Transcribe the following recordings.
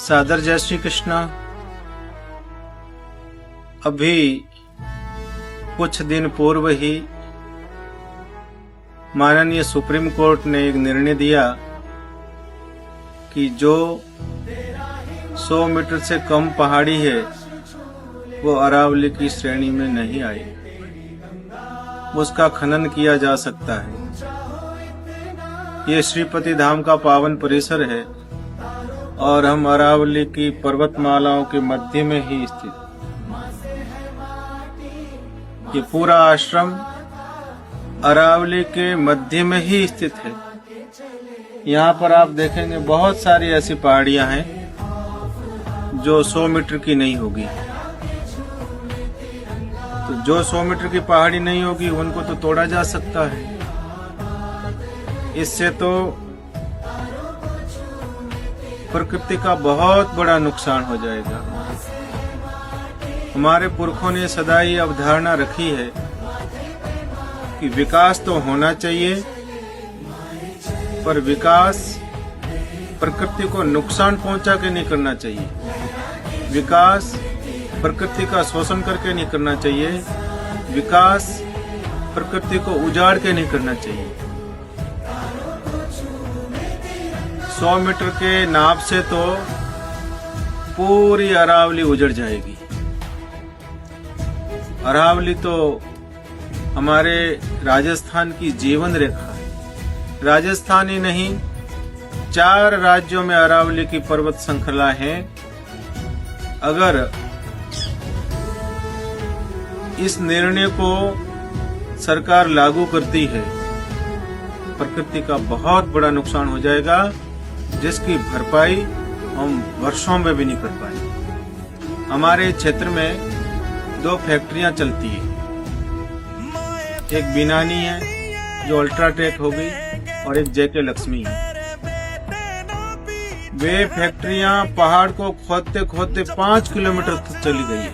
सादर जय श्री कृष्णा। अभी कुछ दिन पूर्व ही माननीय सुप्रीम कोर्ट ने एक निर्णय दिया कि जो 100 मीटर से कम पहाड़ी है वो अरावली की श्रेणी में नहीं आई, उसका खनन किया जा सकता है। ये श्रीपति धाम का पावन परिसर है और हम अरावली की पर्वतमालाओं के मध्य में ही स्थित। ये पूरा आश्रम अरावली के मध्य में ही स्थित है। यहाँ पर आप देखेंगे बहुत सारी ऐसी पहाड़ियां हैं जो 100 मीटर की नहीं होगी। तो जो 100 मीटर की पहाड़ी नहीं होगी उनको तो तोड़ा जा सकता है। इससे तो प्रकृति का बहुत बड़ा नुकसान हो जाएगा। हमारे पुरखों ने सदा ही अवधारणा रखी है कि विकास तो होना चाहिए, पर विकास प्रकृति को नुकसान पहुंचा के नहीं करना चाहिए। विकास प्रकृति का शोषण करके नहीं करना चाहिए। विकास प्रकृति को उजाड़ के नहीं करना चाहिए। 100 मीटर के नाप से तो पूरी अरावली उजड़ जाएगी। अरावली तो हमारे राजस्थान की जीवन रेखा है। राजस्थान ही नहीं, 4 राज्यों में अरावली की पर्वत श्रृंखला है। अगर इस निर्णय को सरकार लागू करती है, प्रकृति का बहुत बड़ा नुकसान हो जाएगा, जिसकी भरपाई हम वर्षों में भी नहीं कर पाए। हमारे क्षेत्र में 2 फैक्ट्रियां चलती है। एक बिनानी है जो अल्ट्राटेक हो गई और एक जेके लक्ष्मी है। वे फैक्ट्रियां पहाड़ को खोदते खोदते 5 किलोमीटर तक चली गई है।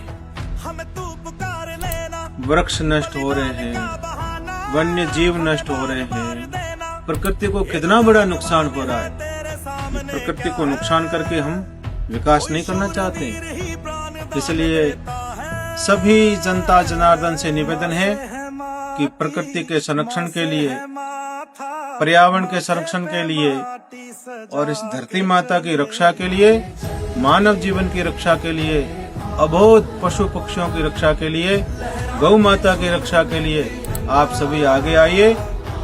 वृक्ष नष्ट हो रहे हैं, वन्य जीव नष्ट हो रहे हैं। प्रकृति को कितना बड़ा नुकसान हो रहा है। प्रकृति को नुकसान करके हम विकास नहीं करना चाहते। इसलिए सभी जनता जनार्दन से निवेदन है कि प्रकृति के संरक्षण के लिए, पर्यावरण के संरक्षण के लिए और इस धरती माता की रक्षा के लिए, मानव जीवन की रक्षा के लिए, अबोध पशु पक्षियों की रक्षा के लिए, गौ माता की रक्षा के लिए आप सभी आगे आइए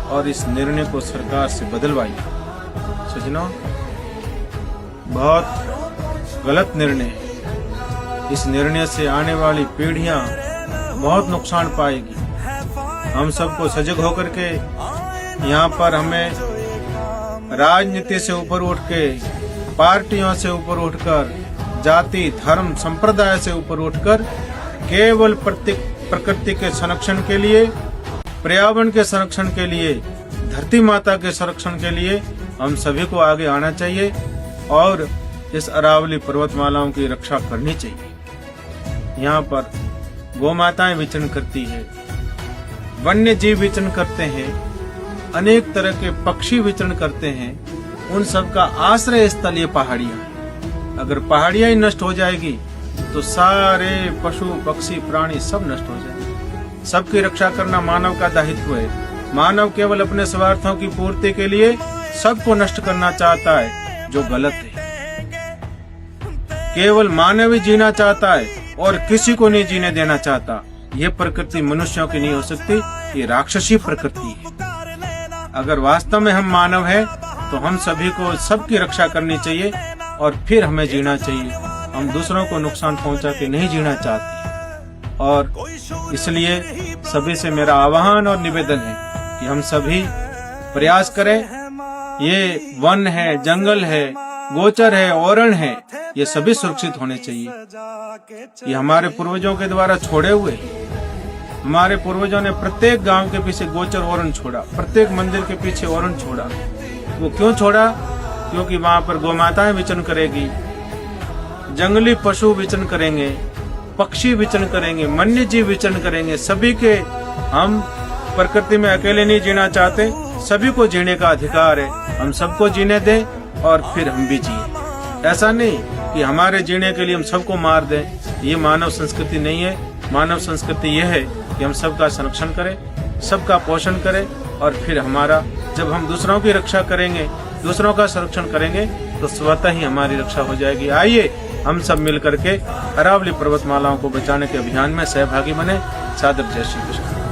और इस निर्णय को सरकार से बदलवाइए। सज्जनों, बहुत गलत निर्णय है। इस निर्णय से आने वाली पीढ़ियां बहुत नुकसान पाएगी। हम सबको सजग होकर के यहाँ पर हमें राजनीति से ऊपर उठ के, पार्टियों से ऊपर उठकर, जाति धर्म संप्रदाय से ऊपर उठकर केवल प्रकृति के संरक्षण के लिए, पर्यावरण के संरक्षण के लिए, धरती माता के संरक्षण के लिए हम सभी को आगे आना चाहिए और इस अरावली पर्वतमालाओं की रक्षा करनी चाहिए। यहाँ पर गौ माताएं विचरण करती है, वन्य जीव विचरण करते हैं, अनेक तरह के पक्षी विचरण करते हैं। उन सब का आश्रय स्थल ये पहाड़ियां हैं। अगर पहाड़ियां ही नष्ट हो जाएगी तो सारे पशु पक्षी प्राणी सब नष्ट हो जाएंगे। सबकी रक्षा करना मानव का दायित्व है। मानव केवल अपने स्वार्थों की पूर्ति के लिए सबको नष्ट करना चाहता है, जो गलत है। केवल मानव ही जीना चाहता है और किसी को नहीं जीने देना चाहता। ये प्रकृति मनुष्यों की नहीं हो सकती, ये राक्षसी प्रकृति है। अगर वास्तव में हम मानव हैं तो हम सभी को सबकी रक्षा करनी चाहिए और फिर हमें जीना चाहिए। हम दूसरों को नुकसान पहुंचा के नहीं जीना चाहते। और इसलिए सभी से मेरा आह्वान और निवेदन है कि हम सभी प्रयास करें। ये वन है, जंगल है, गोचर है, ओरण है, ये सभी सुरक्षित होने चाहिए। ये हमारे पूर्वजों के द्वारा छोड़े हुए। हमारे पूर्वजों ने प्रत्येक गांव के पीछे गोचर ओरण छोड़ा, प्रत्येक मंदिर के पीछे ओरण छोड़ा। वो क्यों छोड़ा? क्योंकि वहां पर गौ माताएं विचरण करेगी, जंगली पशु विचरण करेंगे, पक्षी विचरण करेंगे, वन्य जीव विचरण करेंगे। सभी के हम प्रकृति में अकेले नहीं जीना चाहते, सभी को जीने का अधिकार है। हम सबको जीने दें और फिर हम भी जिए। ऐसा नहीं कि हमारे जीने के लिए हम सबको मार दें, ये मानव संस्कृति नहीं है। मानव संस्कृति यह है कि हम सबका संरक्षण करें, सबका पोषण करें, और फिर हमारा जब हम दूसरों की रक्षा करेंगे, दूसरों का संरक्षण करेंगे, तो स्वतः ही हमारी रक्षा हो जाएगी। आइए हम सब मिलकर के अरावली पर्वतमालाओं को बचाने के अभियान में सहभागी बने। सादर जय श्री कृष्ण।